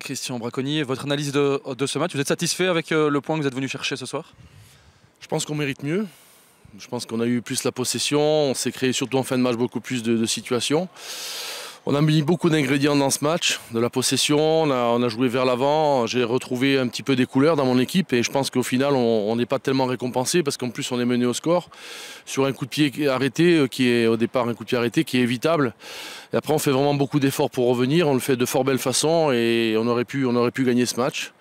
Christian Braconnier, votre analyse de ce match, vous êtes satisfait avec le point que vous êtes venu chercher ce soir? Je pense qu'on mérite mieux. Je pense qu'on a eu plus la possession, on s'est créé surtout en fin de match beaucoup plus de situations. On a mis beaucoup d'ingrédients dans ce match, de la possession, on a joué vers l'avant, j'ai retrouvé un petit peu des couleurs dans mon équipe et je pense qu'au final on n'est pas tellement récompensé parce qu'en plus on est mené au score sur un coup de pied arrêté qui est au départ un coup de pied arrêté qui est évitable. Et après on fait vraiment beaucoup d'efforts pour revenir, on le fait de fort belle façon et on aurait pu gagner ce match.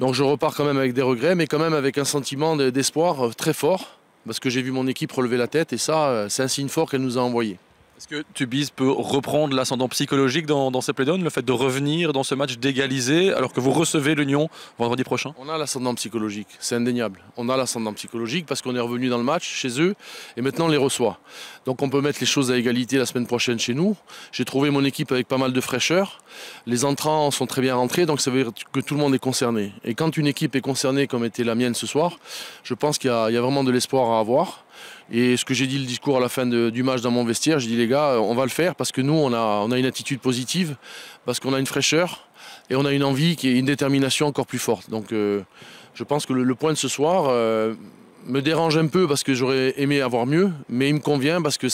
Donc je repars quand même avec des regrets mais quand même avec un sentiment d'espoir très fort parce que j'ai vu mon équipe relever la tête et ça c'est un signe fort qu'elle nous a envoyé. Est-ce que Tubize peut reprendre l'ascendant psychologique dans ces playdowns, le fait de revenir dans ce match d'égaliser alors que vous recevez l'Union vendredi prochain? On a l'ascendant psychologique, c'est indéniable. On a l'ascendant psychologique parce qu'on est revenu dans le match chez eux et maintenant on les reçoit. Donc on peut mettre les choses à égalité la semaine prochaine chez nous. J'ai trouvé mon équipe avec pas mal de fraîcheur. Les entrants sont très bien rentrés, donc ça veut dire que tout le monde est concerné. Et quand une équipe est concernée comme était la mienne ce soir, je pense qu'il y a vraiment de l'espoir à avoir. Et ce que j'ai dit le discours à la fin du match dans mon vestiaire, j'ai dit les gars, on va le faire parce que nous on a une attitude positive, parce qu'on a une fraîcheur et on a une envie qui est une détermination encore plus forte. Donc je pense que le point de ce soir me dérange un peu parce que j'aurais aimé avoir mieux, mais il me convient parce que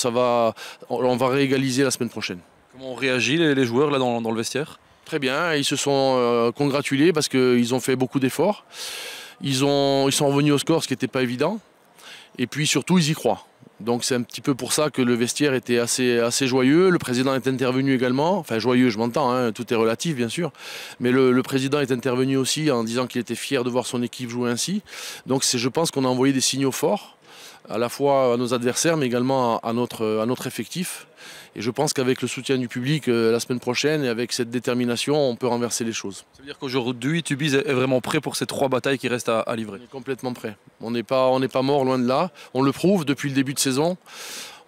on va réégaliser la semaine prochaine. Comment ont réagi les joueurs là dans le vestiaire? Très bien, ils se sont congratulés parce qu'ils ont fait beaucoup d'efforts. Ils sont revenus au score, ce qui n'était pas évident. Et puis surtout, ils y croient. Donc c'est un petit peu pour ça que le vestiaire était assez joyeux. Le président est intervenu également. Enfin joyeux, je m'entends, hein, tout est relatif bien sûr. Mais le président est intervenu aussi en disant qu'il était fier de voir son équipe jouer ainsi. Donc je pense qu'on a envoyé des signaux forts, à la fois à nos adversaires, mais également à notre effectif. Et je pense qu'avec le soutien du public la semaine prochaine et avec cette détermination, on peut renverser les choses. Ça veut dire qu'aujourd'hui, Tubize est vraiment prêt pour ces 3 batailles qui restent à livrer? On est complètement prêt. On n'est pas mort, loin de là. On le prouve depuis le début de saison.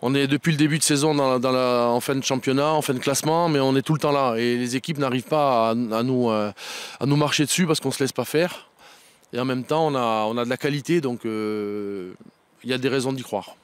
On est depuis le début de saison en fin de championnat, en fin de classement, mais on est tout le temps là. Et les équipes n'arrivent pas à nous marcher dessus parce qu'on ne se laisse pas faire. Et en même temps, on a de la qualité, donc il y a des raisons d'y croire.